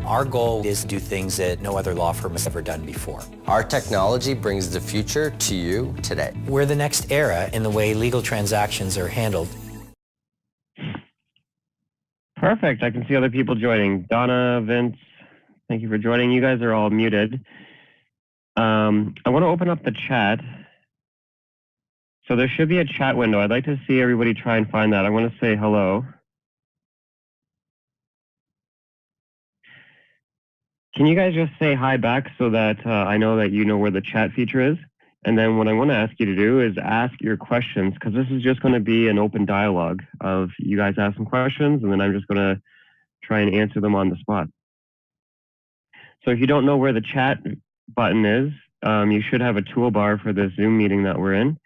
Our goal is to do things that no other law firm has ever done before. Our technology brings the future to you today. We're the next era in the way legal transactions are handled. Perfect. I can see other people joining. Donna, Vince, thank you for joining. You guys are all muted. I want to open up the chat. So there should be a chat window. I'd like to see everybody try and find that. I want to say hello. Can you guys just say hi back so that I know that you know where the chat feature is? And then what I want to ask you to do is ask your questions, because this is just going to be an open dialogue of you guys ask some questions, and then I'm just going to try and answer them on the spot. So if you don't know where the chat button is, you should have a toolbar for this Zoom meeting that we're in,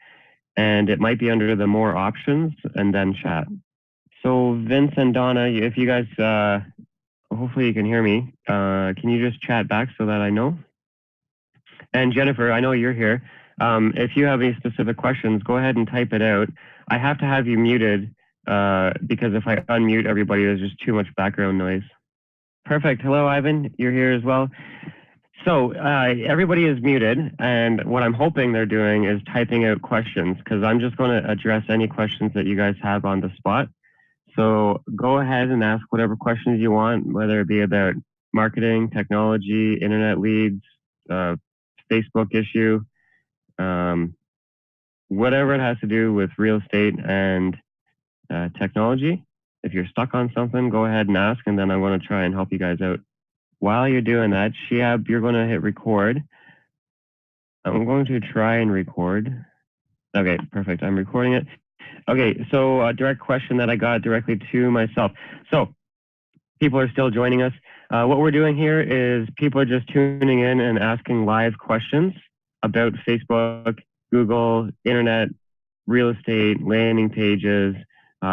and it might be under the more options and then chat. So Vince and Donna, if you guys, hopefully you can hear me, can you just chat back so that I know? And Jennifer, I know you're here. If you have any specific questions, go ahead and type it out. I have to have you muted because if I unmute everybody, there's just too much background noise. Perfect. Hello, Ivan. You're here as well. So everybody is muted, and what I'm hoping they're doing is typing out questions, because I'm just going to address any questions that you guys have on the spot. So go ahead and ask whatever questions you want, whether it be about marketing, technology, internet leads, Facebook issue, whatever it has to do with real estate and technology. If you're stuck on something, go ahead and ask, and then I want to try and help you guys out. While you're doing that, Shiab, you're going to hit record. I'm going to try and record. Okay, perfect. I'm recording it. Okay, so a direct question that I got directly to myself. So people are still joining us. What we're doing here is people are just tuning in and asking live questions about Facebook, Google, internet, real estate, landing pages,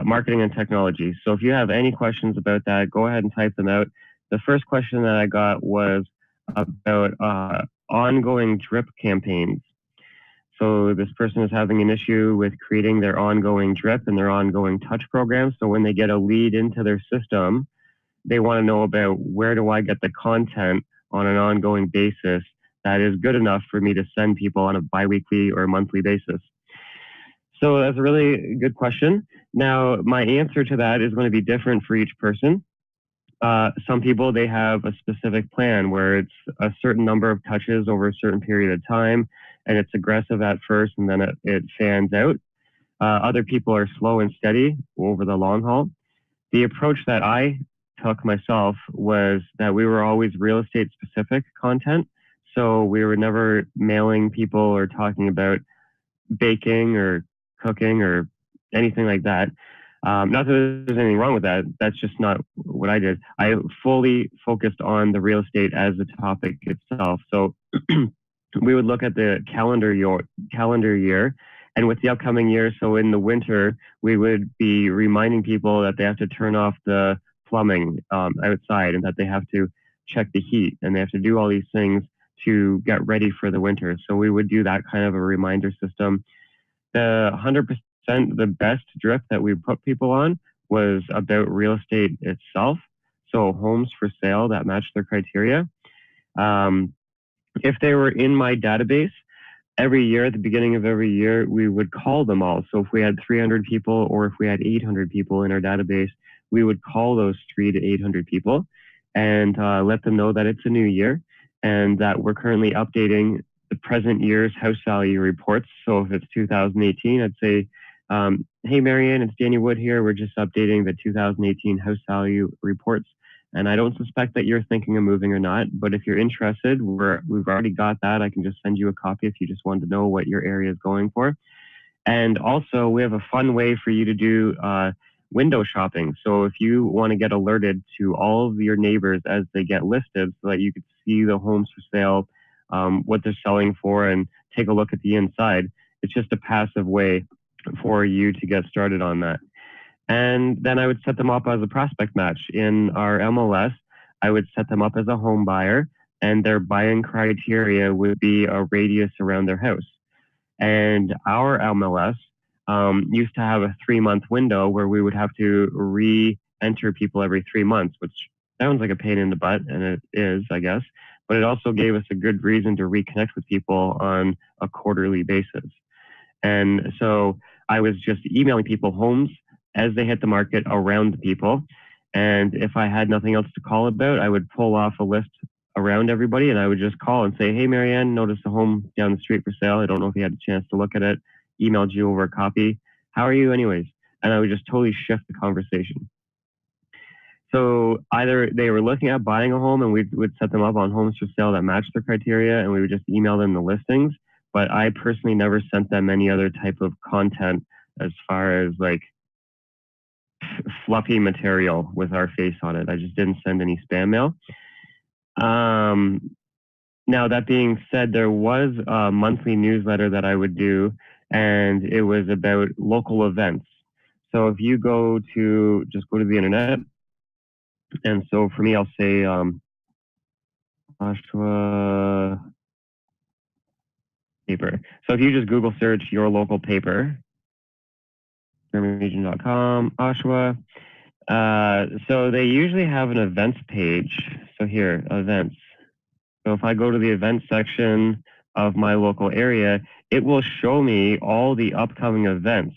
marketing and technology. So if you have any questions about that, go ahead and type them out. The first question that I got was about ongoing drip campaigns. So this person is having an issue with creating their ongoing drip and their ongoing touch program. So when they get a lead into their system, they want to know about where do I get the content on an ongoing basis that is good enough for me to send people on a biweekly or monthly basis. So that's a really good question. Now, my answer to that is going to be different for each person. Some people, they have a specific plan where it's a certain number of touches over a certain period of time, and it's aggressive at first, and then it fans out. Other people are slow and steady over the long haul. The approach that I took myself was that we were always real estate specific content. So we were never mailing people or talking about baking or cooking or anything like that. Not that there's anything wrong with that. That's just not what I did. I fully focused on the real estate as the topic itself. So we would look at the calendar year, and with the upcoming year, so in the winter, we would be reminding people that they have to turn off the plumbing outside, and that they have to check the heat, and they have to do all these things to get ready for the winter. So we would do that kind of a reminder system. The 100% the best drip that we put people on was about real estate itself. So homes for sale that matched their criteria. If they were in my database, every year, at the beginning of every year, we would call them all. So if we had 300 people or if we had 800 people in our database, we would call those 300 to 800 people and let them know that it's a new year and that we're currently updating the present year's house value reports. So if it's 2018, I'd say, hey, Marianne, it's Danny Wood here. We're just updating the 2018 house value reports. And I don't suspect that you're thinking of moving or not, but if you're interested, we've already got that. I can just send you a copy if you just want to know what your area is going for. And also, we have a fun way for you to do window shopping. So if you want to get alerted to all of your neighbors as they get listed so that you could see the homes for sale, what they're selling for, and take a look at the inside, it's just a passive way for you to get started on that. And then I would set them up as a prospect match. In our MLS, I would set them up as a home buyer, and their buying criteria would be a radius around their house. And our MLS used to have a 3-month window where we would have to re-enter people every 3 months, which sounds like a pain in the butt, and it is, I guess, but it also gave us a good reason to reconnect with people on a quarterly basis. And so I was just emailing people homes as they hit the market around the people. And if I had nothing else to call about, I would pull off a list around everybody and I would just call and say, hey, Marianne, noticed a home down the street for sale. I don't know if you had a chance to look at it. Emailed you over a copy. How are you anyways? And I would just totally shift the conversation. So either they were looking at buying a home and we would set them up on homes for sale that matched their criteria and we would just email them the listings. But I personally never sent them any other type of content as far as like fluffy material with our face on it. I just didn't send any spam mail. Now, that being said, there was a monthly newsletter that I would do, and it was about local events. So if you just go to the internet, and so for me, I'll say Oshawa paper. So if you just Google search your local paper, GermanRegion.com, Oshawa. So they usually have an events page. So here, events. So if I go to the events section of my local area, it will show me all the upcoming events.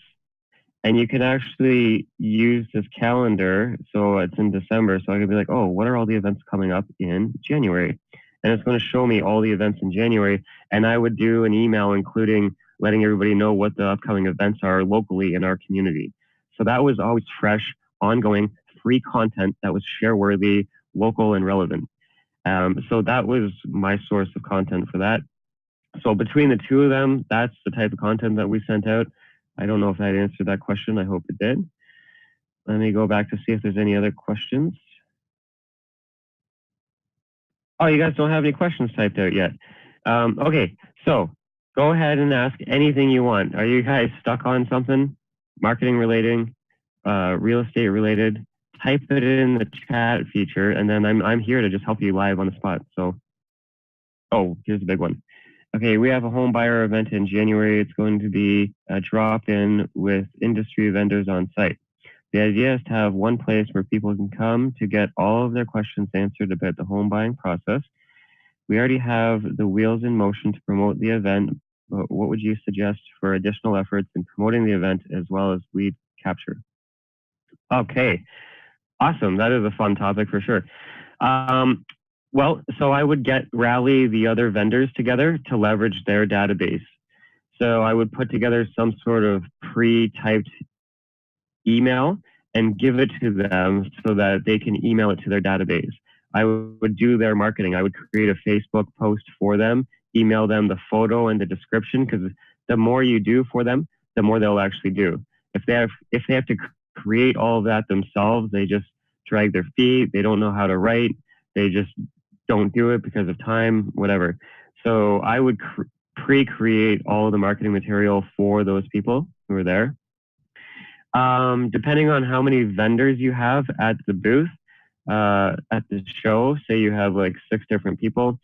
And you can actually use this calendar. So it's in December. So I could be like, oh, what are all the events coming up in January? And it's going to show me all the events in January. And I would do an email including letting everybody know what the upcoming events are locally in our community. So that was always fresh, ongoing, free content that was share-worthy, local, and relevant. So that was my source of content for that. So between the two of them, that's the type of content that we sent out. I don't know if that answered that question. I hope it did. Let me go back to see if there's any other questions. Oh, you guys don't have any questions typed out yet. Okay, so go ahead and ask anything you want. Are you guys stuck on something? Marketing relating, real estate related? Type it in the chat feature, and then I'm here to just help you live on the spot. So, oh, here's a big one. Okay, we have a home buyer event in January. It's going to be a drop-in with industry vendors on site. The idea is to have one place where people can come to get all of their questions answered about the home buying process. We already have the wheels in motion to promote the event, but what would you suggest for additional efforts in promoting the event as well as lead capture? Okay, awesome. That is a fun topic for sure. Well, so I would rally the other vendors together to leverage their database. So I would put together some sort of pre-typed email and give it to them so that they can email it to their database. I would do their marketing. I would create a Facebook post for them, email them the photo and the description, because the more you do for them, the more they'll actually do. If they have to create all of that themselves, they just drag their feet. They don't know how to write. They just don't do it because of time, whatever. So I would pre-create all of the marketing material for those people who are there. Depending on how many vendors you have at the booth, at the show, say you have like 6 different people,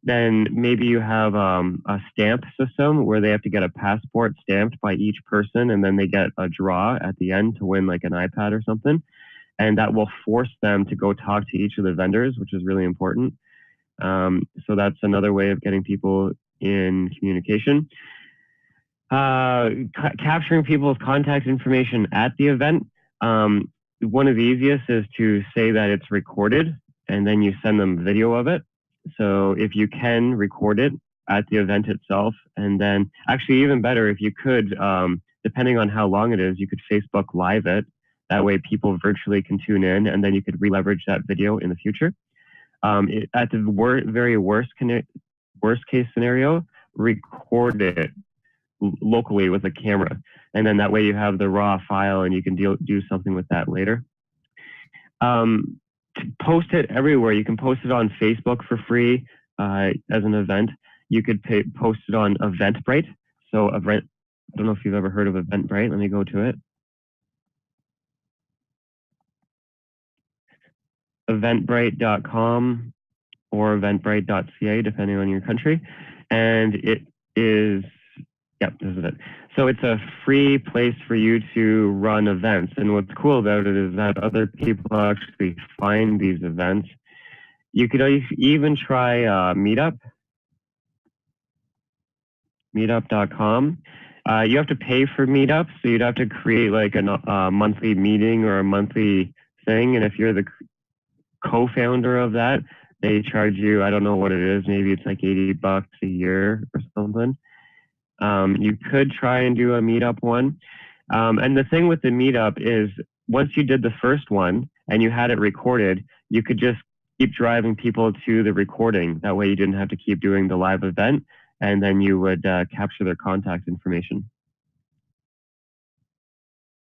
then maybe you have a stamp system where they have to get a passport stamped by each person, and then they get a draw at the end to win like an iPad or something. And that will force them to go talk to each of the vendors, which is really important. So that's another way of getting people in communication. Capturing people's contact information at the event. One of the easiest is to say that it's recorded, and then you send them video of it. So if you can record it at the event itself, and then actually even better, if you could, depending on how long it is, you could Facebook Live it. That way people virtually can tune in, and then you could re-leverage that video in the future. At the very worst case scenario, record it locally with a camera, and then that way you have the raw file and you can do something with that later. Post it everywhere. You can post it on Facebook for free as an event. You could post it on Eventbrite. So I don't know if you've ever heard of Eventbrite. Let me go to it. Eventbrite.com or eventbrite.ca, depending on your country. And it is Yep, this is it. So it's a free place for you to run events. And what's cool about it is that other people actually find these events. You could even try Meetup, meetup.com. You have to pay for Meetup, so you'd have to create like a monthly meeting or a monthly thing. And if you're the co-founder of that, they charge you, I don't know what it is, maybe it's like $80 a year or something. You could try and do a Meetup one. And the thing with the Meetup is once you did the first one and you had it recorded, you could just keep driving people to the recording. That way you didn't have to keep doing the live event, and then you would capture their contact information.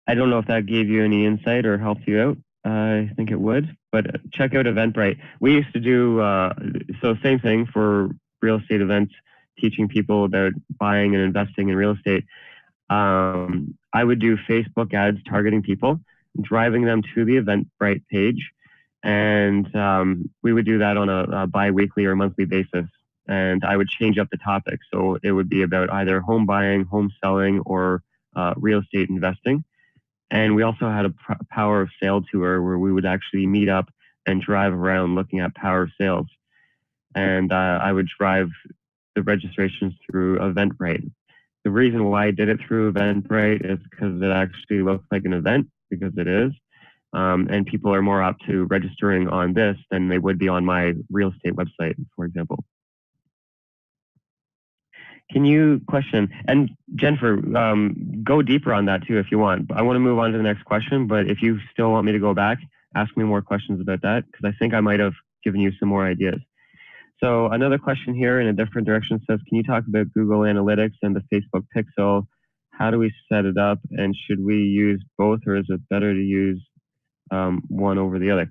I don't know if that gave you any insight or helped you out. I think it would, but check out Eventbrite. We used to do, so same thing for real estate events, teaching people about buying and investing in real estate. I would do Facebook ads targeting people, driving them to the Eventbrite page. And we would do that on a bi-weekly or monthly basis. And I would change up the topic. So it would be about either home buying, home selling, or real estate investing. And we also had a power of sale tour where we would actually meet up and drive around looking at power of sales. And I would drive the registrations through Eventbrite. The reason why I did it through Eventbrite is because it actually looks like an event, because it is. And people are more up to registering on this than they would be on my real estate website, for example. Can you question, and Jennifer, go deeper on that too if you want. I want to move on to the next question, but if you still want me to go back, ask me more questions about that, because I think I might have given you some more ideas. So another question here in a different direction says, can you talk about Google Analytics and the Facebook Pixel? How do we set it up, and should we use both, or is it better to use one over the other?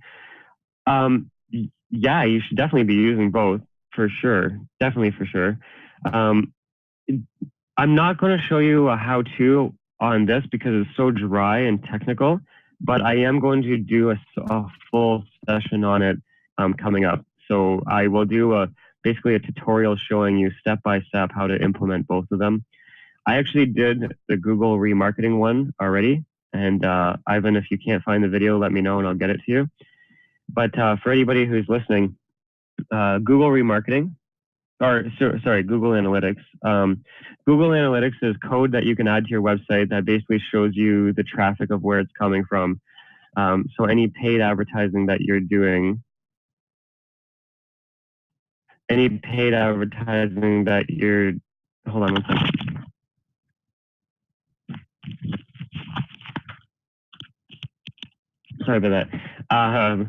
Yeah, you should definitely be using both for sure. Definitely for sure. I'm not going to show you a how-to on this because it's so dry and technical, but I am going to do a full session on it coming up. So I will do basically a tutorial showing you step-by-step how to implement both of them. I actually did the Google remarketing one already. And Ivan, if you can't find the video, let me know and I'll get it to you. But for anybody who's listening, Google remarketing, or sorry, Google Analytics. Google Analytics is code that you can add to your website that basically shows you the traffic of where it's coming from. So any paid advertising that you're doing, hold on one second. Sorry about that.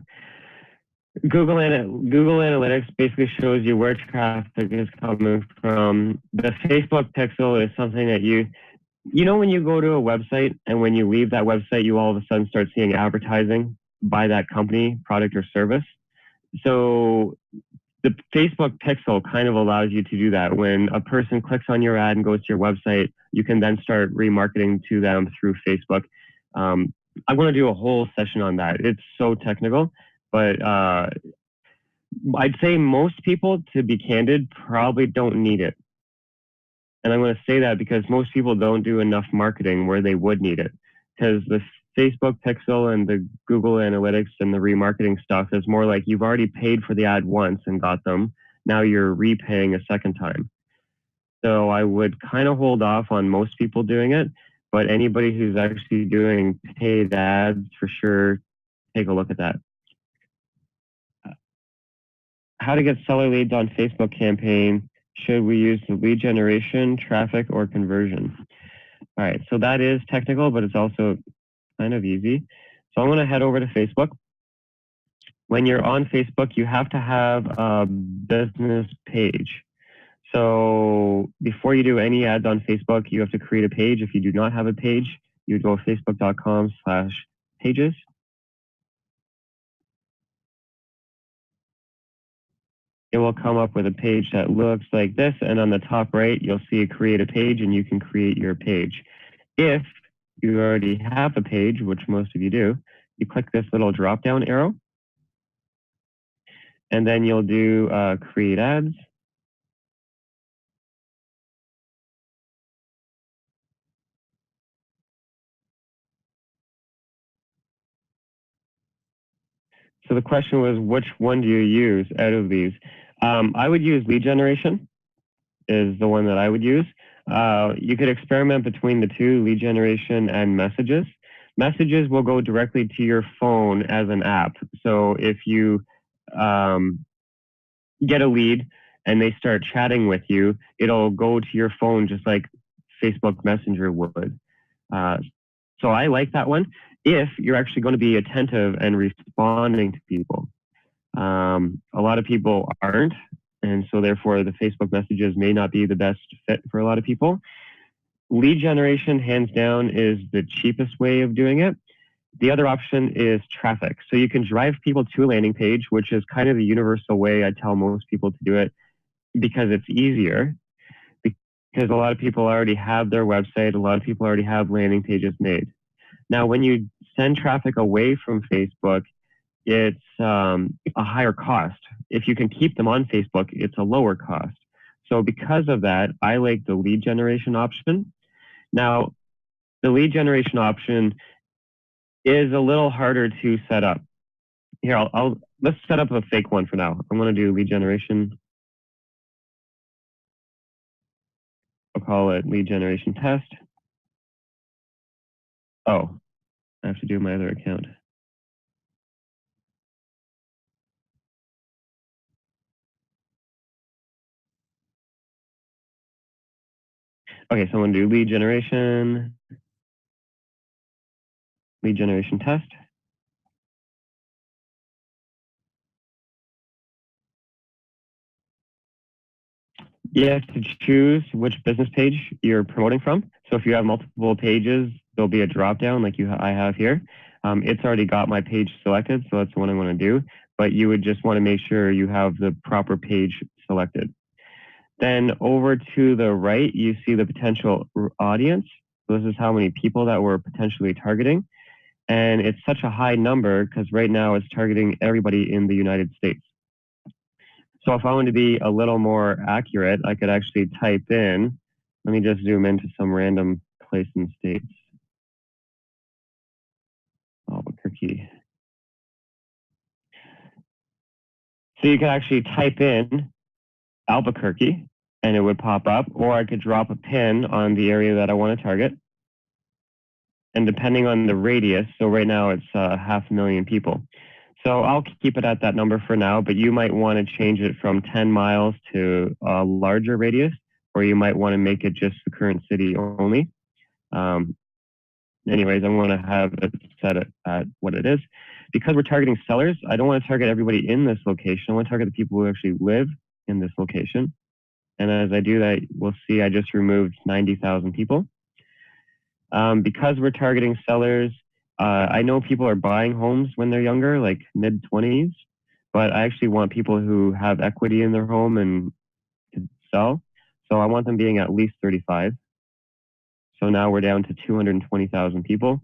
Google Analytics basically shows you where traffic is coming from. The Facebook Pixel is something that you know when you go to a website and when you leave that website, you all of a sudden start seeing advertising by that company, product or service. So the Facebook Pixel kind of allows you to do that. When a person clicks on your ad and goes to your website, you can then start remarketing to them through Facebook. I'm going to do a whole session on that. It's so technical. But I'd say most people, to be candid, probably don't need it. And I'm going to say that because most people don't do enough marketing where they would need it. Because the Facebook Pixel and the Google Analytics and the remarketing stuff is more like you've already paid for the ad once and got them. Now you're repaying a second time. So I would kind of hold off on most people doing it. But anybody who's actually doing paid ads, for sure, take a look at that. How to get seller leads on Facebook campaign. Should we use the lead generation, traffic, or conversion? All right, so that is technical, but it's also kind of easy. So I'm going to head over to Facebook. When you're on Facebook, you have to have a business page. So before you do any ads on Facebook, you have to create a page. If you do not have a page, you would go facebook.com/pages. It will come up with a page that looks like this, and on the top right, you'll see create a page, and you can create your page. If you already have a page, which most of you do, you click this little drop-down arrow, and then you'll do create ads. So the question was, which one do you use out of these? I would use lead generation is the one that I would use. You could experiment between the two, lead generation and messages. Messages will go directly to your phone as an app. So if you get a lead and they start chatting with you, it'll go to your phone just like Facebook Messenger would. So I like that one if you're actually going to be attentive and responding to people. A lot of people aren't, and so therefore the Facebook messages may not be the best fit for a lot of people. Lead generation, hands down, is the cheapest way of doing it. The other option is traffic. So you can drive people to a landing page, which is kind of the universal way I tell most people to do it because it's easier. Because a lot of people already have their website, a lot of people already have landing pages made. Now, when you send traffic away from Facebook, it's a higher cost. If you can keep them on Facebook, it's a lower cost. So because of that, I like the lead generation option. Now, the lead generation option is a little harder to set up. Here, let's set up a fake one for now. I'm going to do lead generation. I'll call it lead generation test. Oh, I have to do my other account. Okay, so I'm going to do lead generation test. You have to choose which business page you're promoting from. So if you have multiple pages, there'll be a drop down like I have here. It's already got my page selected, so that's what I want to do. But you would just want to make sure you have the proper page selected. Then over to the right, you see the potential audience. So this is how many people that we're potentially targeting. And it's such a high number because right now it's targeting everybody in the United States. So if I want to be a little more accurate, I could actually type in, let me just zoom into some random place in states. Albuquerque. So you can actually type in Albuquerque and it would pop up, or I could drop a pin on the area that I want to target. And depending on the radius, so right now it's 500,000 people. So I'll keep it at that number for now, but you might want to change it from 10 miles to a larger radius, or you might want to make it just the current city only. Anyways, I'm going to have it set at what it is. Because we're targeting sellers, I don't want to target everybody in this location. I want to target the people who actually live in this location. And as I do that, we'll see I just removed 90,000 people. Because we're targeting sellers, I know people are buying homes when they're younger, like mid-20s, but I actually want people who have equity in their home and to sell. So I want them being at least 35. So now we're down to 220,000 people.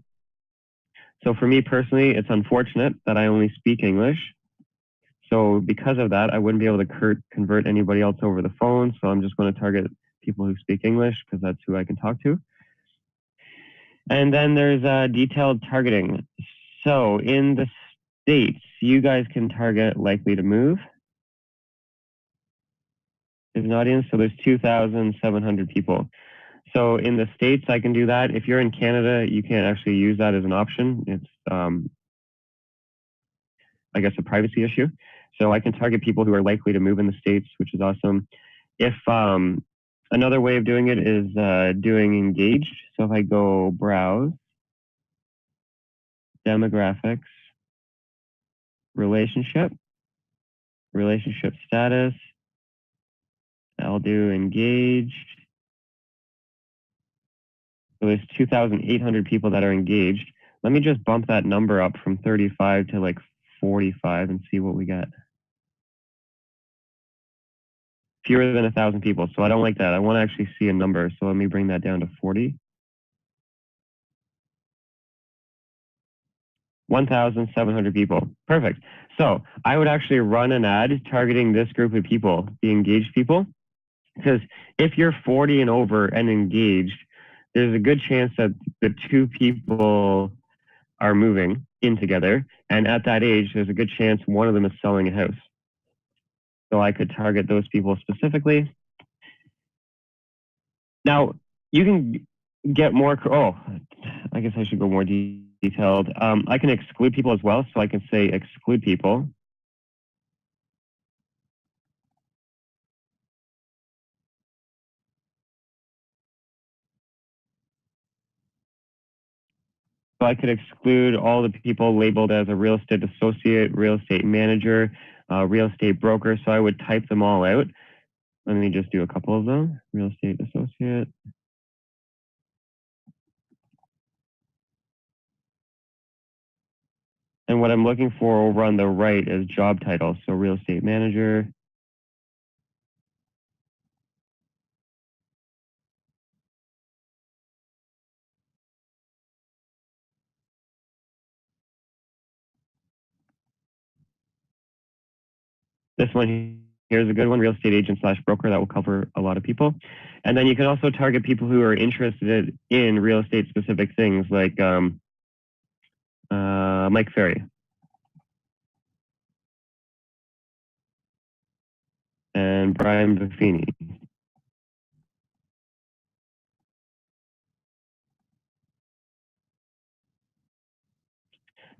So for me personally, it's unfortunate that I only speak English. So because of that, I wouldn't be able to convert anybody else over the phone. So I'm just going to target people who speak English because that's who I can talk to. And then there's detailed targeting. So in the States, you guys can target likely to move. There's an audience, so there's 2,700 people. So in the States, I can do that. If you're in Canada, you can't actually use that as an option. It's, I guess, a privacy issue. So I can target people who are likely to move in the States, which is awesome. If another way of doing it is doing engaged. So if I go browse, demographics, relationship status, I'll do engaged. So there's 2,800 people that are engaged. Let me just bump that number up from 35 to like 45 and see what we get. Fewer than 1,000 people. So I don't like that. I want to actually see a number. So let me bring that down to 40. 1,700 people. Perfect. So I would actually run an ad targeting this group of people, the engaged people. Because if you're 40 and over and engaged, there's a good chance that the two people are moving in together. And at that age, there's a good chance one of them is selling a house. So I could target those people specifically. Now, you can get more, I guess I should go more detailed. I can exclude people as well. So I can say exclude people. So I could exclude all the people labeled as a real estate associate, real estate manager, real estate broker. So I would type them all out. Let me just do a couple of them. Real estate associate. And what I'm looking for over on the right is job title. So real estate manager. This one here's a good one, real estate agent / broker. That will cover a lot of people. And then you can also target people who are interested in real estate specific things like Mike Ferry. And Brian Buffini.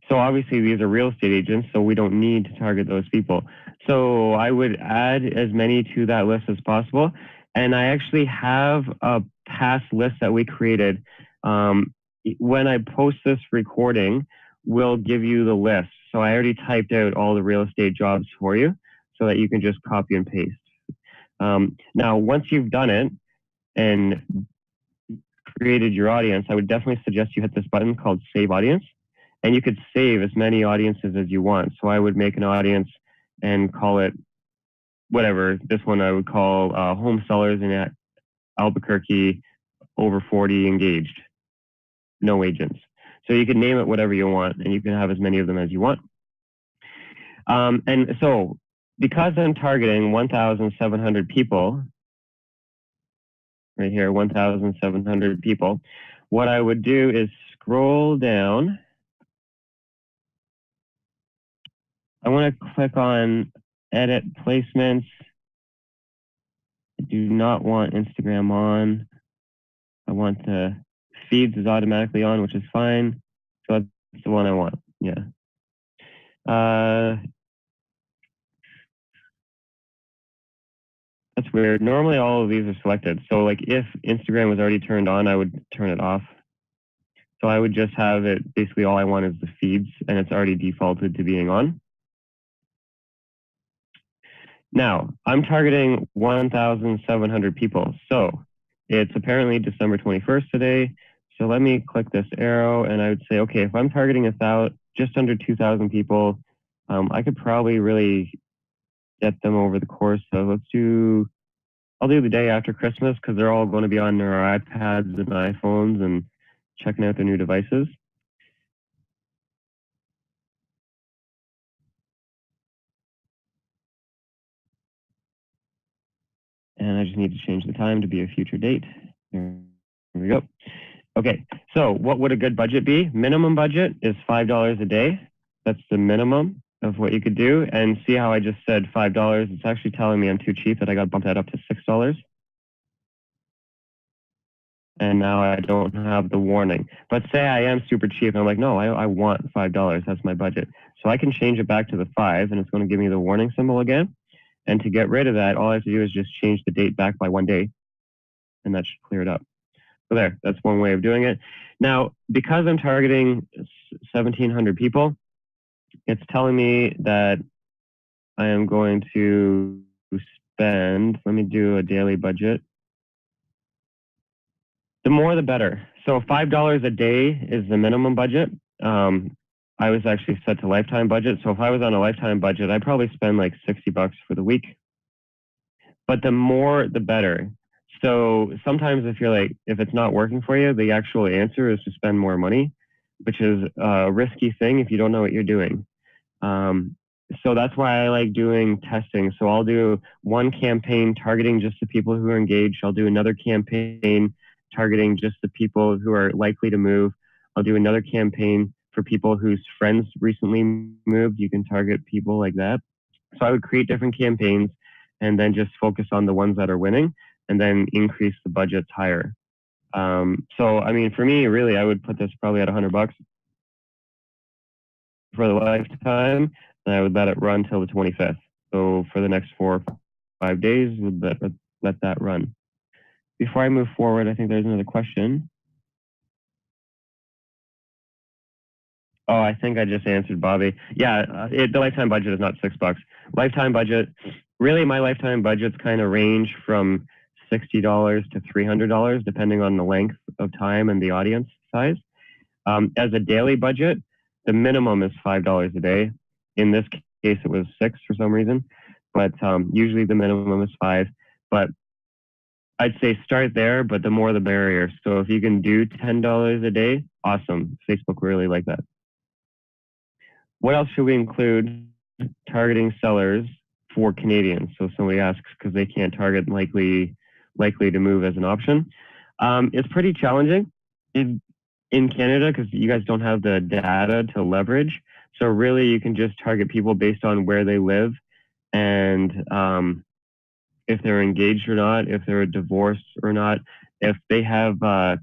So obviously these are real estate agents, so we don't need to target those people. So I would add as many to that list as possible. And I actually have a past list that we created. When I post this recording, we'll give you the list. So I already typed out all the real estate jobs for you so that you can just copy and paste. Now, once you've done it and created your audience, I would definitely suggest you hit this button called Save Audience. And you could save as many audiences as you want. So I would make an audience and call it whatever. This one I would call home sellers in Albuquerque over 40 engaged, no agents. So you can name it whatever you want, and you can have as many of them as you want. And so because I'm targeting 1,700 people, right here, 1,700 people, what I would do is scroll down. I want to click on edit placements. I do not want Instagram on. I want the feeds is automatically on, which is fine. So that's the one I want. Yeah. That's weird. Normally all of these are selected. So like if Instagram was already turned on, I would turn it off. So I would just have it, basically all I want is the feeds, and it's already defaulted to being on. Now, I'm targeting 1,700 people. So it's apparently December 21st today. So let me click this arrow and I would say, okay, if I'm targeting just under 2,000 people, I could probably really get them over the course of, I'll do the day after Christmas because they're all going to be on their iPads and iPhones and checking out their new devices. And I just need to change the time to be a future date. There we go. Okay, so what would a good budget be? Minimum budget is $5 a day. That's the minimum of what you could do. And see how I just said $5? It's actually telling me I'm too cheap that I got to bump that up to $6. And now I don't have the warning. But say I am super cheap and I'm like, no, I want $5. That's my budget. So I can change it back to the 5 and it's going to give me the warning symbol again. And to get rid of that, all I have to do is just change the date back by 1 day and that should clear it up. So there, that's one way of doing it. Now, because I'm targeting 1,700 people, it's telling me that I am going to spend, let me do a daily budget. The more the better. So $5 a day is the minimum budget. I was actually set to lifetime budget. So if I was on a lifetime budget, I'd probably spend like $60 for the week. But the more, the better. So sometimes if it's not working for you, the actual answer is to spend more money, which is a risky thing if you don't know what you're doing. So that's why I like doing testing. So I'll do one campaign targeting just the people who are engaged. I'll do another campaign targeting just the people who are likely to move. I'll do another campaign for people whose friends recently moved. You can target people like that. So I would create different campaigns and then just focus on the ones that are winning and then increase the budgets higher. So, I mean, for me, really, I would put this probably at $100 for the lifetime, and I would let it run till the 25th. So for the next 4 or 5 days, would let that run. Before I move forward, I think there's another question. Oh, I think I just answered Bobby. Yeah, the lifetime budget is not $6. Lifetime budget, really, my lifetime budgets kind of range from $60 to $300, depending on the length of time and the audience size. As a daily budget, the minimum is $5 a day. In this case, it was $6 for some reason, but usually the minimum is $5. But I'd say start there, but the more the merrier. So if you can do $10 a day, awesome. Facebook really like that. What else should we include? Targeting sellers for Canadians. So somebody asks because they can't target likely to move as an option. It's pretty challenging in Canada because you guys don't have the data to leverage. So really, you can just target people based on where they live and if they're engaged or not, if they're divorced or not, if they have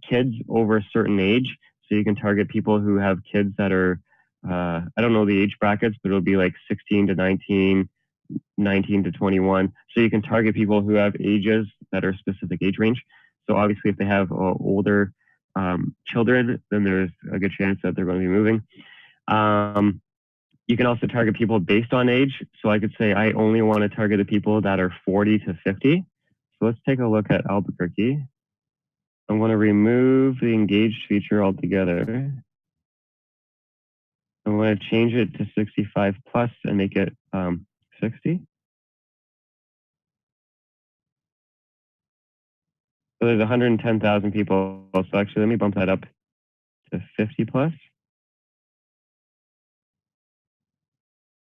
kids over a certain age. So you can target people who have kids that are, I don't know the age brackets, but it'll be like 16 to 19, 19 to 21. So you can target people who have ages that are specific age range. So obviously if they have older children, then there's a good chance that they're going to be moving. You can also target people based on age. So I could say I only want to target the people that are 40 to 50. So let's take a look at Albuquerque. I'm going to remove the engaged feature altogether. I'm going to change it to 65 plus and make it 60. So there's 110,000 people. So actually, let me bump that up to 50 plus.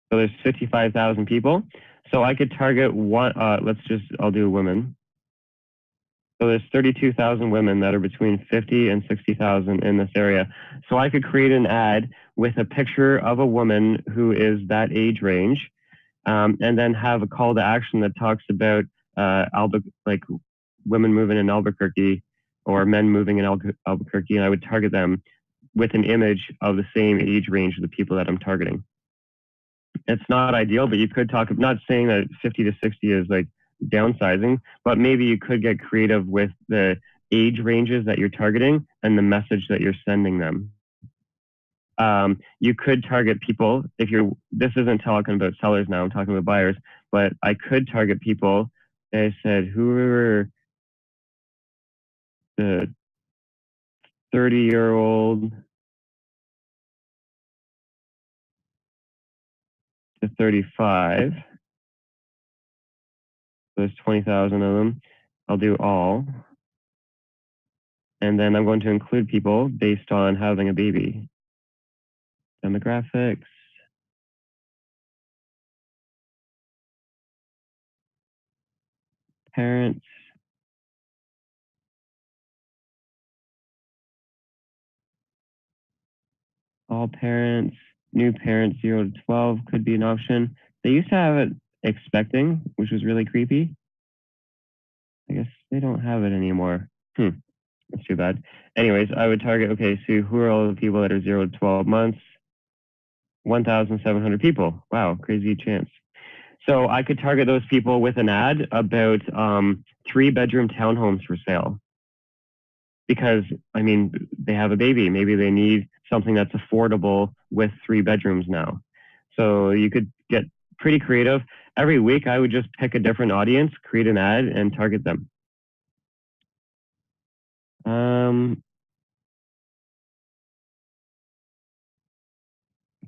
So there's 55,000 people. So I could target one, I'll do women. So there's 32,000 women that are between 50 and 60,000 in this area. So I could create an ad with a picture of a woman who is that age range, and then have a call to action that talks about like women moving in Albuquerque or men moving in Albuquerque, and I would target them with an image of the same age range of the people that I'm targeting. It's not ideal, but you could talk, I'm not saying that 50 to 60 is like downsizing, but maybe you could get creative with the age ranges that you're targeting and the message that you're sending them. You could target people if you're, this isn't talking about sellers now, I'm talking about buyers, but I could target people. I said, whoever the 30-year-old to 35, there's 20,000 of them. I'll do all. And then I'm going to include people based on having a baby. Demographics. Parents. All parents. New parents 0 to 12 could be an option. They used to have it expecting, which was really creepy. I guess they don't have it anymore. That's too bad. Anyways, I would target, okay, so who are all the people that are 0 to 12 months? 1,700 people. Wow, crazy chance. So I could target those people with an ad about 3-bedroom townhomes for sale. Because, I mean, they have a baby. Maybe they need something that's affordable with 3 bedrooms now. So you could get pretty creative. Every week, I would just pick a different audience, create an ad, and target them.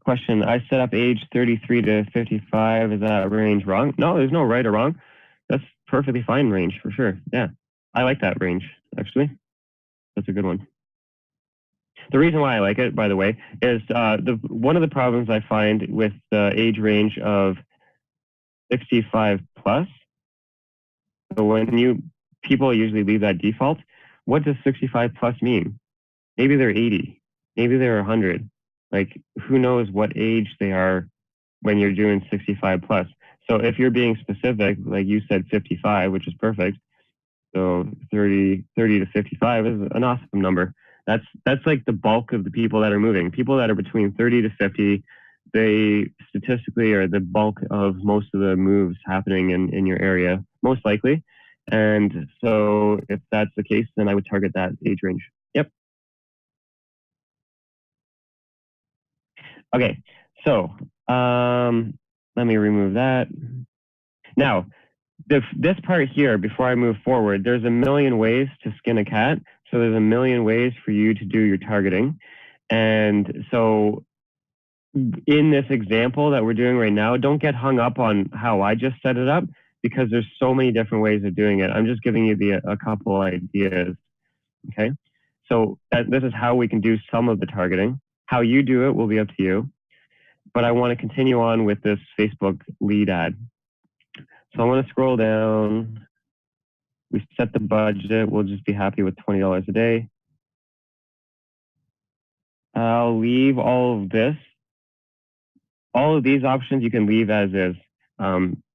Question, I set up age 33 to 55. Is that range wrong? No, there's no right or wrong. That's perfectly fine range for sure. Yeah, I like that range, actually. That's a good one. The reason why I like it, by the way, is one of the problems I find with the age range of 65 plus. So when people usually leave that default, what does 65 plus mean? Maybe they're 80, maybe they're 100. Like, who knows what age they are when you're doing 65 plus. So if you're being specific, like you said 55, which is perfect, so 30 to 55 is an awesome number. That's like the bulk of the people that are moving. People that are between 30 to 50, they statistically are the bulk of most of the moves happening in your area, most likely. And so if that's the case, then I would target that age range. Yep. Okay. So let me remove that. Now, this part here, before I move forward, there's a million ways to skin a cat. So there's a million ways for you to do your targeting. And so in this example that we're doing right now, don't get hung up on how I just set it up, because there's so many different ways of doing it. I'm just giving you a couple ideas. Okay. So this is how we can do some of the targeting. How you do it will be up to you. But I want to continue on with this Facebook lead ad. So I want to scroll down. We set the budget. We'll just be happy with $20 a day. I'll leave all of this. All of these options you can leave as is.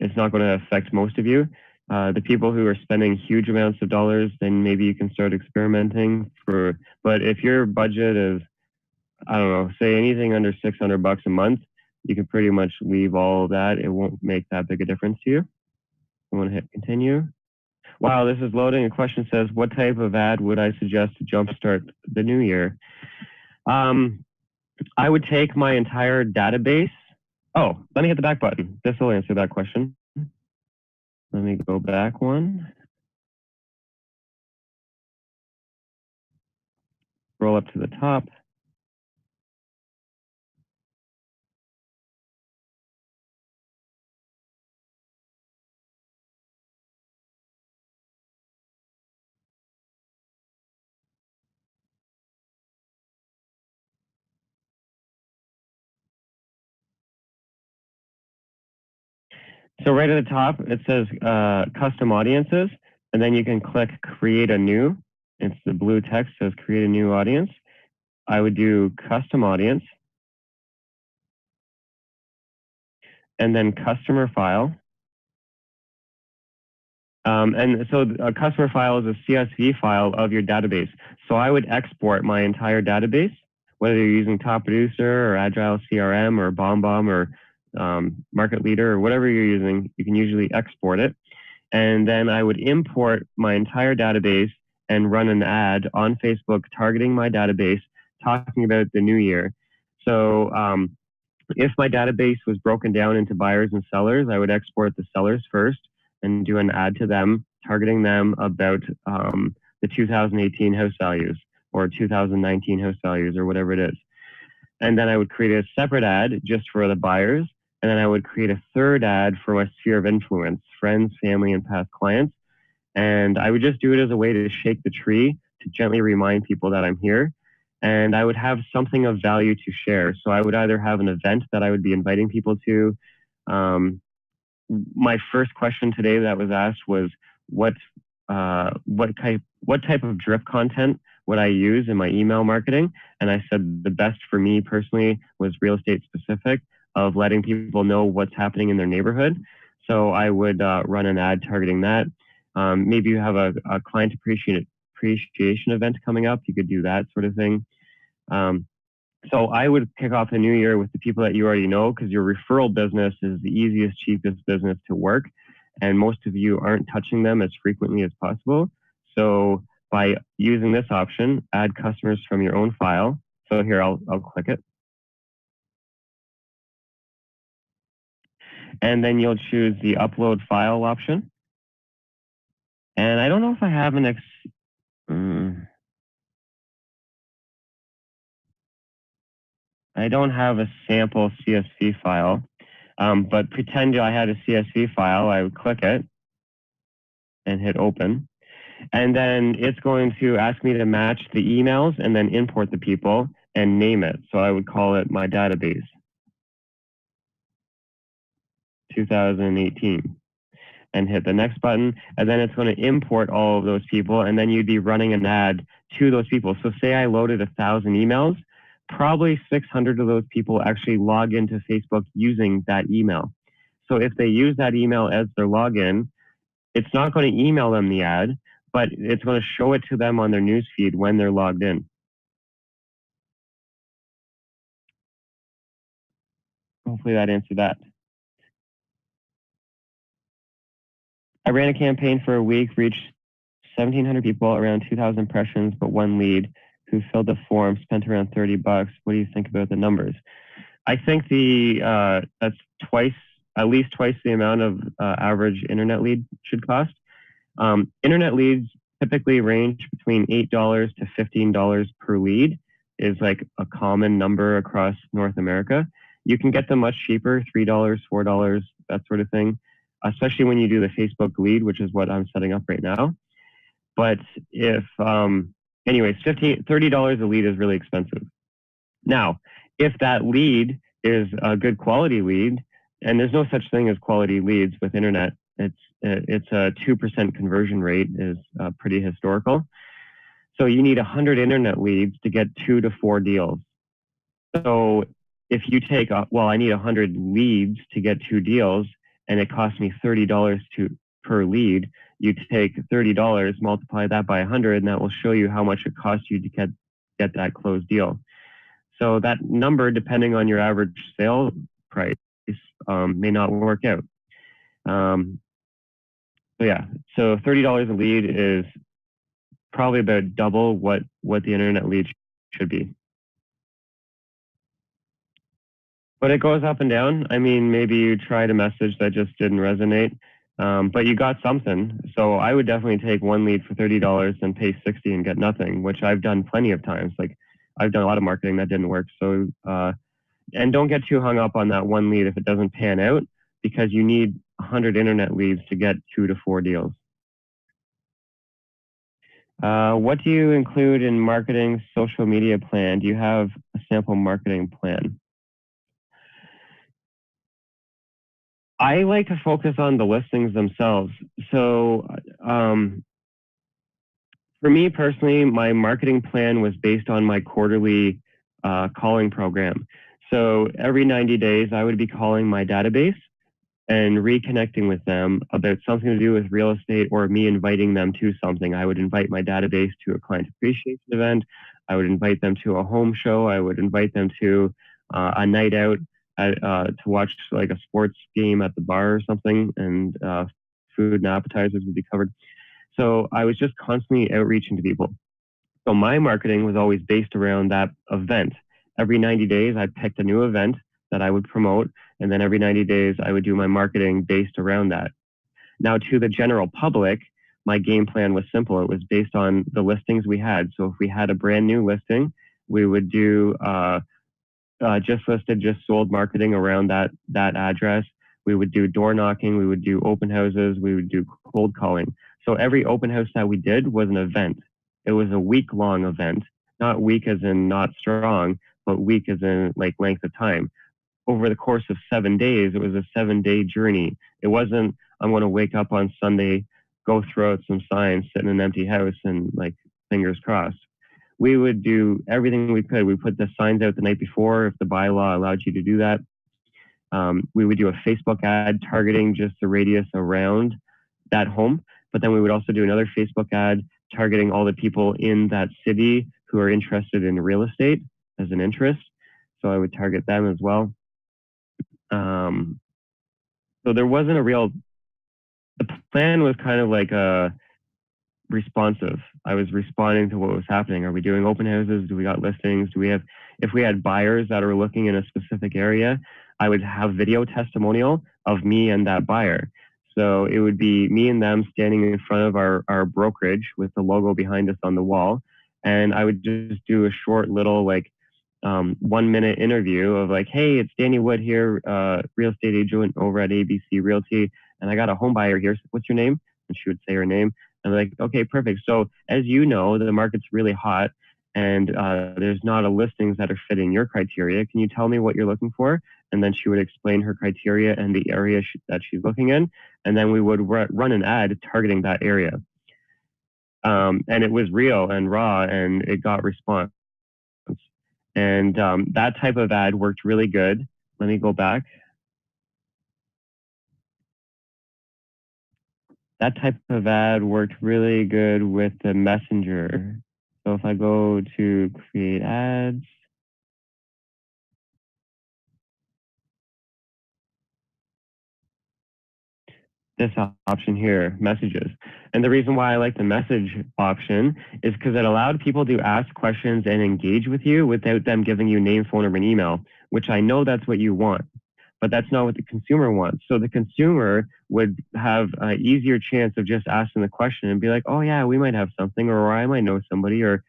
It's not going to affect most of you. The people who are spending huge amounts of dollars, then maybe you can start experimenting for, but if your budget is, I don't know, say anything under $600 a month, you can pretty much leave all of that. It won't make that big a difference to you. I want to hit continue. Wow, this is loading. A question says, what type of ad would I suggest to jumpstart the new year? I would take my entire database. Oh, let me hit the back button. This will answer that question. Let me go back one. Scroll up to the top. So right at the top, it says custom audiences, and then you can click create a new. It's the blue text says create a new audience. I would do custom audience, and then customer file. And so a customer file is a CSV file of your database. So I would export my entire database, whether you're using Top Producer or Agile CRM or BombBomb or Market Leader or whatever you're using, you can usually export it. And then I would import my entire database and run an ad on Facebook targeting my database, talking about the new year. So if my database was broken down into buyers and sellers, I would export the sellers first and do an ad to them, targeting them about the 2018 house values or 2019 house values or whatever it is. And then I would create a separate ad just for the buyers. And then I would create a third ad for my sphere of influence, friends, family, and past clients. And I would just do it as a way to shake the tree, to gently remind people that I'm here. And I would have something of value to share. So I would either have an event that I would be inviting people to. My first question today that was asked was, what type of drip content would I use in my email marketing? And I said the best for me personally was real estate specific, of letting people know what's happening in their neighborhood. So I would run an ad targeting that. Maybe you have a client appreciation event coming up. You could do that sort of thing. So I would kick off the new year with the people that you already know, because your referral business is the easiest, cheapest business to work. And most of you aren't touching them as frequently as possible. So by using this option, add customers from your own file. So here, I'll click it. And then you'll choose the upload file option. And I don't know if I have an I don't have a sample CSV file, but pretend I had a CSV file. I would click it and hit open. And then it's going to ask me to match the emails and then import the people and name it. So I would call it my database, 2018, and hit the next button. And then it's going to import all of those people. And then you'd be running an ad to those people. So say I loaded 1,000 emails. probably 600 of those people actually log into Facebook using that email. So if they use that email as their login, it's not going to email them the ad, but it's going to show it to them on their newsfeed when they're logged in. Hopefully that answered that. I ran a campaign for a week, reached 1,700 people, around 2,000 impressions, but one lead who filled the form, spent around $30. What do you think about the numbers? I think that's at least twice the amount of average internet lead should cost. Internet leads typically range between $8 to $15 per lead is like a common number across North America. You can get them much cheaper, $3, $4, that sort of thing, especially when you do the Facebook lead, which is what I'm setting up right now. But if, anyways, $30 a lead is really expensive. Now, if that lead is a good quality lead, and there's no such thing as quality leads with internet, it's a 2% conversion rate is pretty historical. So you need 100 internet leads to get 2 to 4 deals. So if you take, I need 100 leads to get 2 deals, and it costs me $30 per lead. You take $30, multiply that by 100, and that will show you how much it costs you to get that closed deal. So that number, depending on your average sale price, may not work out. So $30 a lead is probably about double what the internet lead should be. But it goes up and down. I mean, maybe you tried a message that just didn't resonate, but you got something. So I would definitely take one lead for $30 and pay $60 and get nothing, which I've done plenty of times. Like I've done a lot of marketing that didn't work. So, and don't get too hung up on that one lead if it doesn't pan out, because you need 100 internet leads to get 2 to 4 deals. What do you include in marketing social media plan? Do you have a sample marketing plan? I like to focus on the listings themselves. So for me personally, my marketing plan was based on my quarterly calling program. So every 90 days, I would be calling my database and reconnecting with them about something to do with real estate, or me inviting them to something. I would invite my database to a client appreciation event. I would invite them to a home show. I would invite them to a night out to watch like a sports game at the bar or something, and food and appetizers would be covered. So I was just constantly outreaching to people. So my marketing was always based around that event. Every 90 days, I picked a new event that I would promote, and then every 90 days, I would do my marketing based around that. Now, to the general public, my game plan was simple. It was based on the listings we had. So if we had a brand new listing, we would do just listed, just sold marketing around that address. We would do door knocking. We would do open houses. We would do cold calling. So every open house that we did was an event. It was a week-long event, not weak as in not strong, but week as in like length of time. Over the course of 7 days, it was a 7-day journey. It wasn't, I'm going to wake up on Sunday, go throw out some signs, sit in an empty house, and like fingers crossed. We would do everything we could. We put the signs out the night before if the bylaw allowed you to do that. We would do a Facebook ad targeting just the radius around that home. But then we would also do another Facebook ad targeting all the people in that city who are interested in real estate as an interest. So I would target them as well. So there wasn't the plan was kind of like responsive. I was responding to what was happening. Are we doing open houses? Do we got listings? If we had buyers that are looking in a specific area, I would have video testimonial of me and that buyer. So it would be me and them standing in front of our brokerage with the logo behind us on the wall. And I would just do a short little 1-minute interview of like, hey, it's Danny Wood here, real estate agent over at ABC Realty. And I got a home buyer here. So what's your name? And she would say her name. And I'm like, okay, perfect. So as you know, the market's really hot and there's not a listings that are fitting your criteria. Can you tell me what you're looking for? And then she would explain her criteria and the area that she's looking in. And then we would run an ad targeting that area. And it was real and raw, and it got response. And that type of ad worked really good. Let me go back. That type of ad worked really good with the Messenger. So if I go to create ads, this option here, messages. And the reason why I like the message option is because it allowed people to ask questions and engage with you without them giving you name, phone number, and email, which I know that's what you want, but that's not what the consumer wants. So the consumer would have an easier chance of just asking the question and be like, oh yeah, we might have something, or I might know somebody, or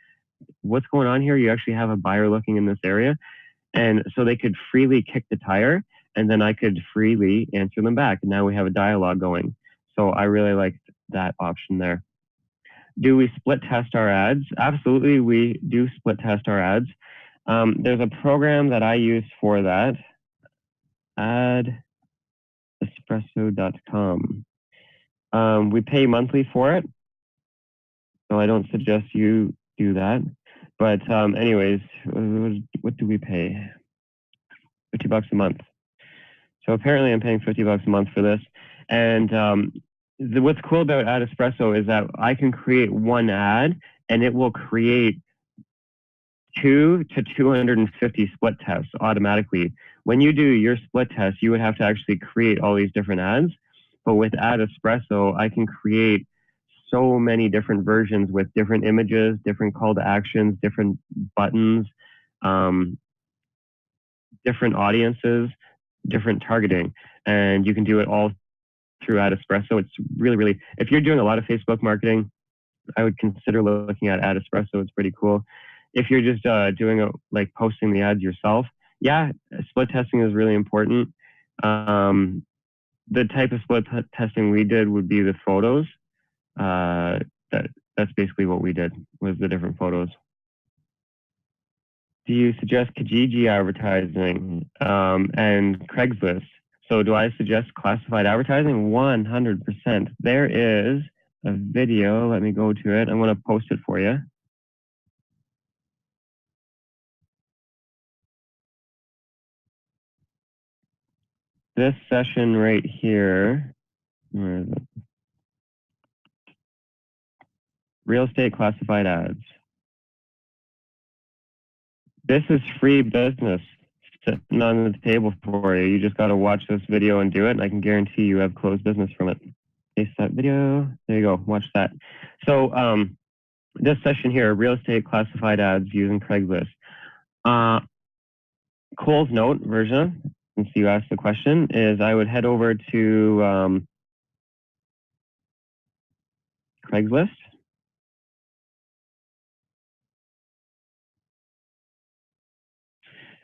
what's going on here? You actually have a buyer looking in this area. And so they could freely kick the tire, and then I could freely answer them back. And now we have a dialogue going. So I really liked that option there. Do we split test our ads? Absolutely, we do split test our ads. There's a program that I use for that, adespresso.com. We pay monthly for it, so I don't suggest you do that. But anyways, what do we pay? $50 a month. So apparently I'm paying $50 a month for this. And what's cool about Adespresso is that I can create one ad and it will create 2 to 250 split tests automatically. When you do your split test, you would have to actually create all these different ads. But with Adespresso, I can create so many different versions with different images, different call to actions, different buttons, different audiences, different targeting, and you can do it all through Adespresso. It's really, really, if you're doing a lot of Facebook marketing, I would consider looking at Adespresso. It's pretty cool. If you're just doing like posting the ads yourself, yeah, split testing is really important. The type of split testing we did would be the photos. That's basically what we did, was the different photos. Do you suggest Kijiji advertising and Craigslist? So do I suggest classified advertising? 100%. There is a video. Let me go to it. I'm going to post it for you. This session right here, where is it? Real estate classified ads. This is free business sitting on the table for you. You just got to watch this video and do it, and I can guarantee you have closed business from it. Paste that video. There you go. Watch that. So this session here, real estate classified ads using Craigslist. Cole's note version, since you asked the question, is I would head over to Craigslist.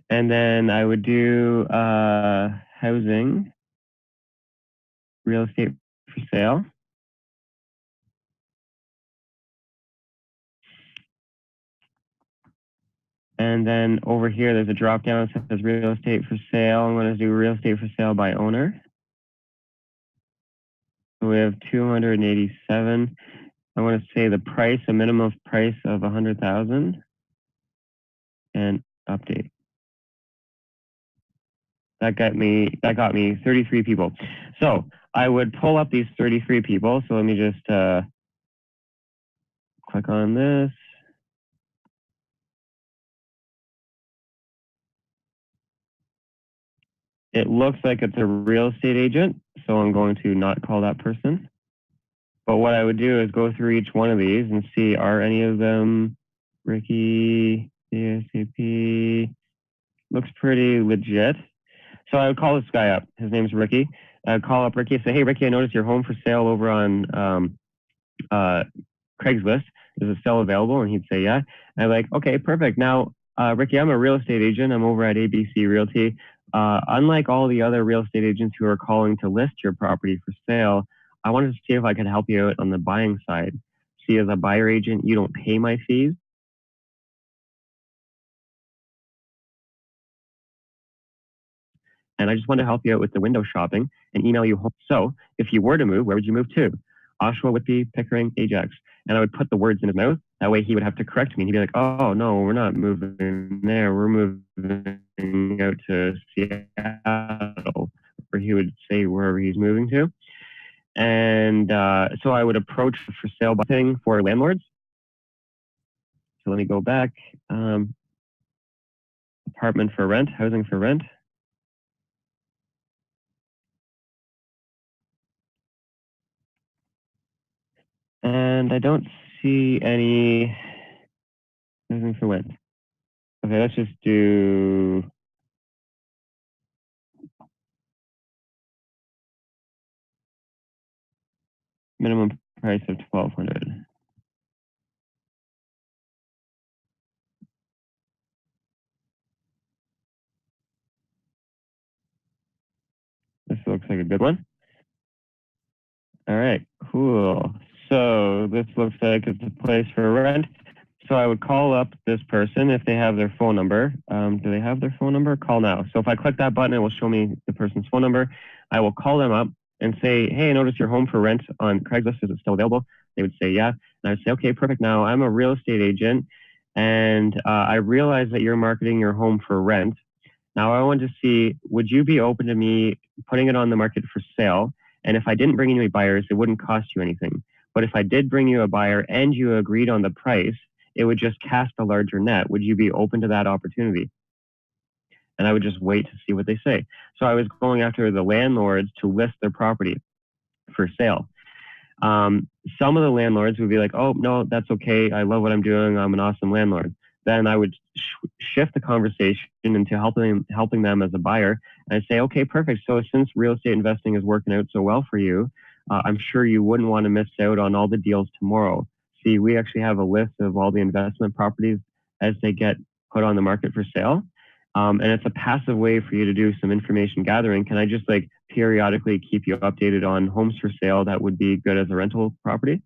And then I would do housing, real estate for sale. And then over here, there's a drop down that says real estate for sale. I'm going to do real estate for sale by owner. So we have 287. I want to say the price, a minimum price of 100,000, and update. That got me 33 people. So I would pull up these 33 people. So let me just click on this. It looks like it's a real estate agent, so I'm going to not call that person. But what I would do is go through each one of these and see, are any of them Ricky, ASAP? Looks pretty legit. So I would call this guy up. His name's Ricky. I'd call up Ricky and say, hey, Ricky, I noticed your home for sale over on Craigslist. Is it still available? And he'd say, yeah. And I'm like, okay, perfect. Now, Ricky, I'm a real estate agent. I'm over at ABC Realty. Unlike all the other real estate agents who are calling to list your property for sale, I wanted to see if I could help you out on the buying side. See, as a buyer agent, you don't pay my fees. And I just want to help you out with the window shopping and email you home. So if you were to move, where would you move to? Oshawa, Whitby, Pickering, Ajax. And I would put the words in his mouth That way he would have to correct me. And he'd be like, oh, no, we're not moving there. We're moving out to Seattle, or he would say wherever he's moving to. And so I would approach the for sale thing for landlords. So let me go back. Apartment for rent, housing for rent. And I don't see any housing for rent. Okay, let's just do minimum price of $1,200. This looks like a good one. All right, cool. So this looks like it's a place for rent. So I would call up this person if they have their phone number. Do they have their phone number? Call now. So if I click that button, it will show me the person's phone number. I will call them up and say, hey, I noticed your home for rent on Craigslist. Is it still available? They would say, yeah. And I would say, okay, perfect. Now I'm a real estate agent and I realize that you're marketing your home for rent. Now I want to see, would you be open to me putting it on the market for sale? And if I didn't bring you any buyers, it wouldn't cost you anything. But if I did bring you a buyer and you agreed on the price, it would just cast a larger net. Would you be open to that opportunity? And I would just wait to see what they say. So I was going after the landlords to list their property for sale. Some of the landlords would be like, oh, no, that's okay. I love what I'm doing. I'm an awesome landlord. Then I would shift the conversation into helping them as a buyer. And I'd say, okay, perfect. So since real estate investing is working out so well for you, I'm sure you wouldn't want to miss out on all the deals tomorrow. See, we actually have a list of all the investment properties as they get put on the market for sale. And it's a passive way for you to do some information gathering. Can I just like periodically keep you updated on homes for sale that would be good as a rental property?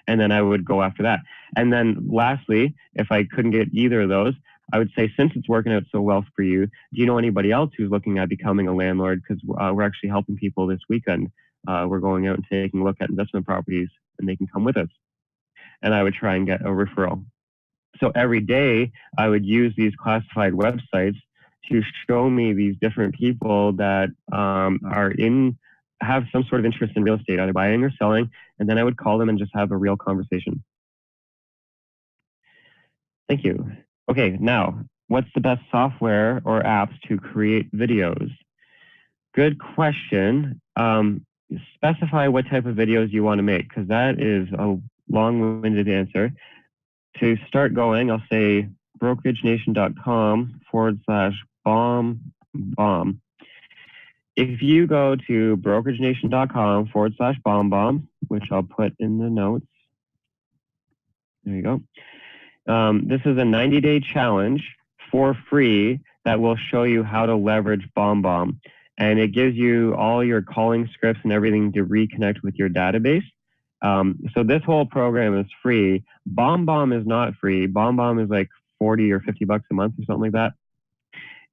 And then I would go after that. And then lastly, if I couldn't get either of those, I would say, since it's working out so well for you, do you know anybody else who's looking at becoming a landlord? Because we're actually helping people this weekend. We're going out and taking a look at investment properties and they can come with us. And I would try and get a referral. So every day I would use these classified websites to show me these different people that have some sort of interest in real estate, either buying or selling, and then I would call them and just have a real conversation. Thank you. Okay, now, what's the best software or apps to create videos? Good question. Specify what type of videos you want to make, because that is a long-winded answer. To start going, I'll say BrokerageNation.com/bomb. If you go to BrokerageNation.com/bomb, which I'll put in the notes. There you go. This is a 90-day challenge for free that will show you how to leverage BombBomb. And it gives you all your calling scripts and everything to reconnect with your database. So this whole program is free. BombBomb is not free. BombBomb is like 40 or 50 bucks a month or something like that.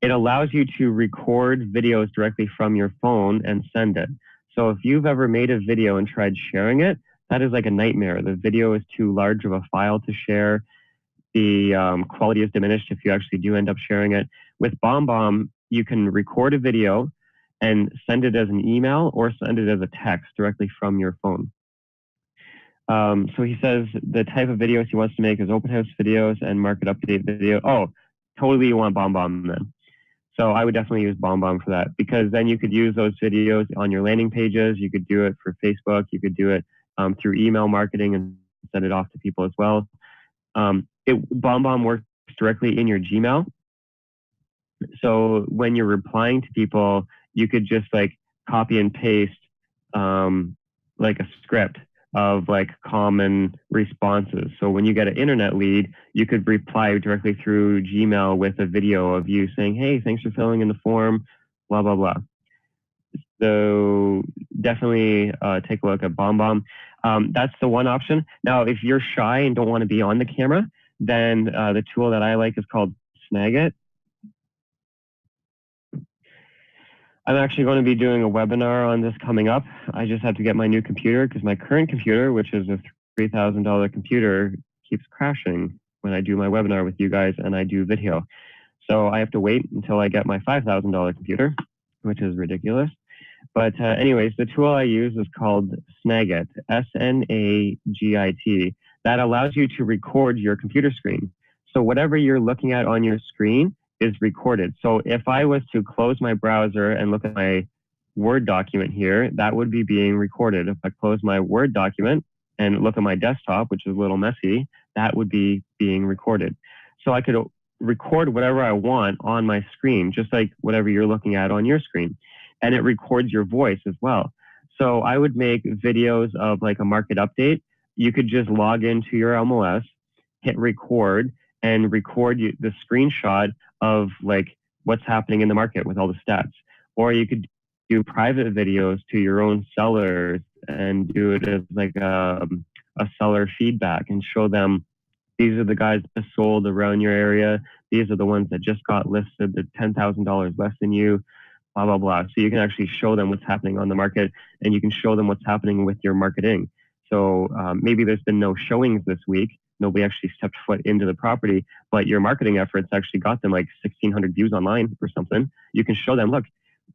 It allows you to record videos directly from your phone and send it. So if you've ever made a video and tried sharing it, that is like a nightmare. The video is too large of a file to share. The quality is diminished if you actually do end up sharing it. With BombBomb, you can record a video and send it as an email or send it as a text directly from your phone. So he says the type of videos he wants to make is open house videos and market update video. Oh, totally you want BombBomb then. So I would definitely use BombBomb for that, because then you could use those videos on your landing pages. You could do it for Facebook. You could do it through email marketing and send it off to people as well. BombBomb works directly in your Gmail. So when you're replying to people, you could just like copy and paste like a script of like common responses. So when you get an internet lead, you could reply directly through Gmail with a video of you saying, hey, thanks for filling in the form, blah, blah, blah. So definitely take a look at BombBomb. That's the one option. Now, if you're shy and don't want to be on the camera, then the tool that I like is called Snagit. I'm actually going to be doing a webinar on this coming up. I just have to get my new computer because my current computer, which is a $3,000 computer, keeps crashing when I do my webinar with you guys and I do video. So I have to wait until I get my $5,000 computer, which is ridiculous. But anyways, the tool I use is called Snagit, S-N-A-G-I-T. That allows you to record your computer screen. So whatever you're looking at on your screen is recorded. So if I was to close my browser and look at my Word document here, that would be being recorded. If I close my Word document and look at my desktop, which is a little messy, that would be being recorded. So I could record whatever I want on my screen, just like whatever you're looking at on your screen. And it records your voice as well. So I would make videos of like a market update. You could just log into your MLS, hit record, and record the screenshot of like what's happening in the market with all the stats. Or you could do private videos to your own sellers and do it as like a seller feedback and show them, these are the guys that sold around your area. These are the ones that just got listed at $10,000 less than you, blah, blah, blah. So you can actually show them what's happening on the market, and you can show them what's happening with your marketing. So maybe there's been no showings this week. Nobody actually stepped foot into the property, but your marketing efforts actually got them like 1,600 views online or something. You can show them, look,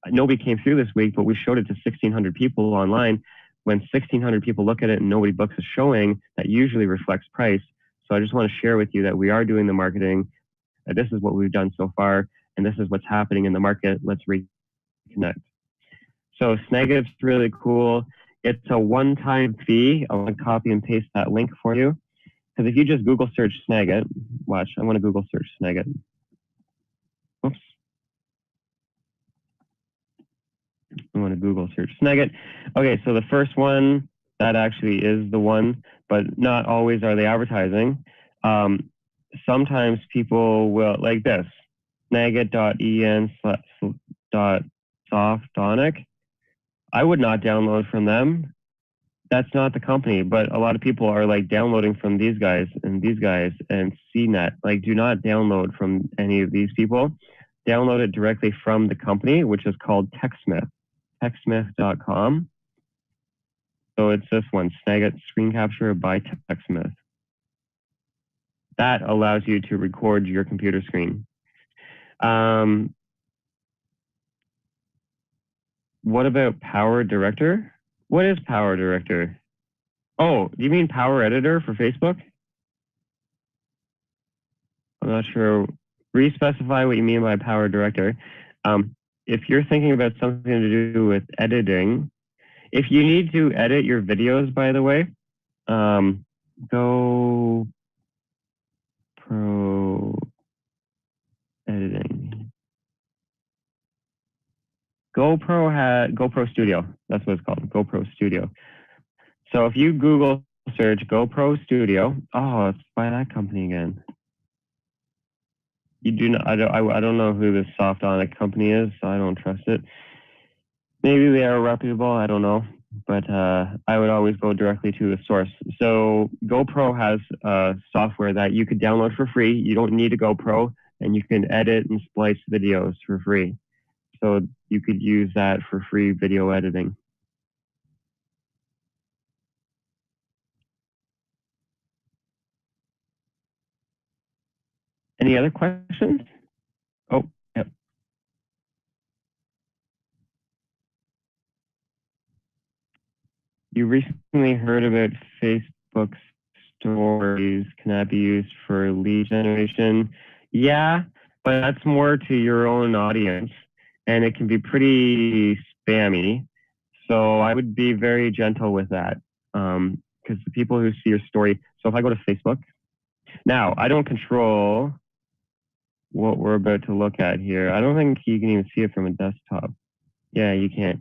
nobody came through this week, but we showed it to 1,600 people online. When 1,600 people look at it and nobody books a showing, that usually reflects price. So I just want to share with you that we are doing the marketing. This is what we've done so far, and this is what's happening in the market. Let's reconnect. So Snagit's really cool. It's a one-time fee. I'm going to copy and paste that link for you. Because if you just Google search Snagit, watch, I want to Google search Snagit. Oops. I want to Google search Snagit. Okay, so the first one, that actually is the one, but not always are they advertising. Sometimes people will, like this, snagit.en/softonic. I would not download from them. That's not the company, but a lot of people are like downloading from these guys and CNET. Like, do not download from any of these people. Download it directly from the company, which is called TechSmith, techsmith.com. So it's this one, Snagit Screen Capture by TechSmith. That allows you to record your computer screen. What about Power Director? What is Power Director? Oh, do you mean Power Editor for Facebook? I'm not sure. Re-specify what you mean by Power Director. If you're thinking about something to do with editing, if you need to edit your videos, by the way, GoPro editing. GoPro Studio. That's what it's called, GoPro Studio. So if you Google search GoPro Studio, oh, it's by that company again. You do not. I don't know who this Softonic company is, so I don't trust it. Maybe they are reputable. I don't know, but I would always go directly to the source. So GoPro has software that you could download for free. You don't need a GoPro, and you can edit and splice videos for free. So you could use that for free video editing. Any other questions? Oh, yep. You recently heard about Facebook stories. Can that be used for lead generation? Yeah, but that's more to your own audience, and it can be pretty spammy. So I would be very gentle with that, because the people who see your story. So if I go to Facebook, now I don't control what we're about to look at here. I don't think you can even see it from a desktop. Yeah, you can't.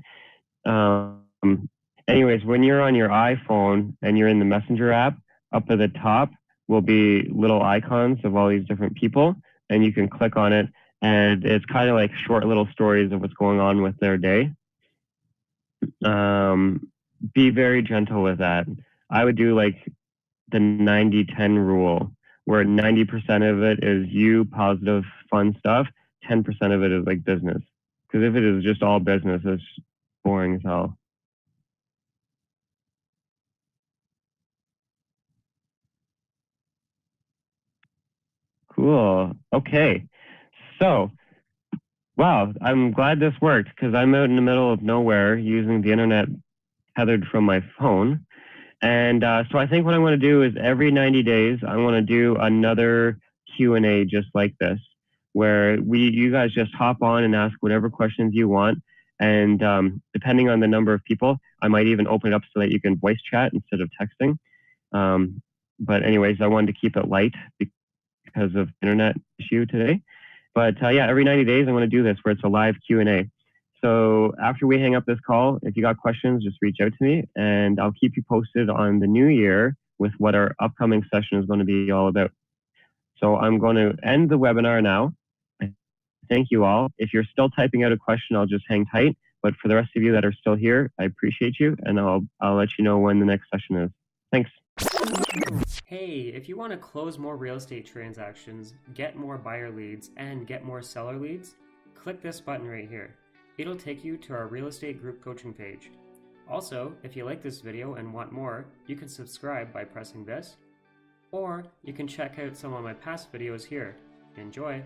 Anyways, when you're on your iPhone and you're in the Messenger app, up at the top will be little icons of all these different people, and you can click on it, and it's kind of like short little stories of what's going on with their day. Be very gentle with that. I would do like the 90-10 rule, where 90% of it is you, positive, fun stuff, 10% of it is like business. Because if it is just all business, it's boring as hell. Cool. Okay. So, wow, I'm glad this worked because I'm out in the middle of nowhere using the internet tethered from my phone. And so I think what I want to do is every 90 days, I want to do another Q&A just like this, where you guys just hop on and ask whatever questions you want. And depending on the number of people, I might even open it up so that you can voice chat instead of texting. But anyways, I wanted to keep it light because of internet issue today. But yeah, every 90 days, I want to do this where it's a live Q&A. So after we hang up this call, if you got questions, just reach out to me and I'll keep you posted on the new year with what our upcoming session is going to be all about. So I'm going to end the webinar now. Thank you all. If you're still typing out a question, I'll just hang tight. But for the rest of you that are still here, I appreciate you and I'll let you know when the next session is. Thanks. Hey, if you want to close more real estate transactions, get more buyer leads, and get more seller leads, click this button right here. It'll take you to our real estate group coaching page. Also, if you like this video and want more, you can subscribe by pressing this, or you can check out some of my past videos here. Enjoy!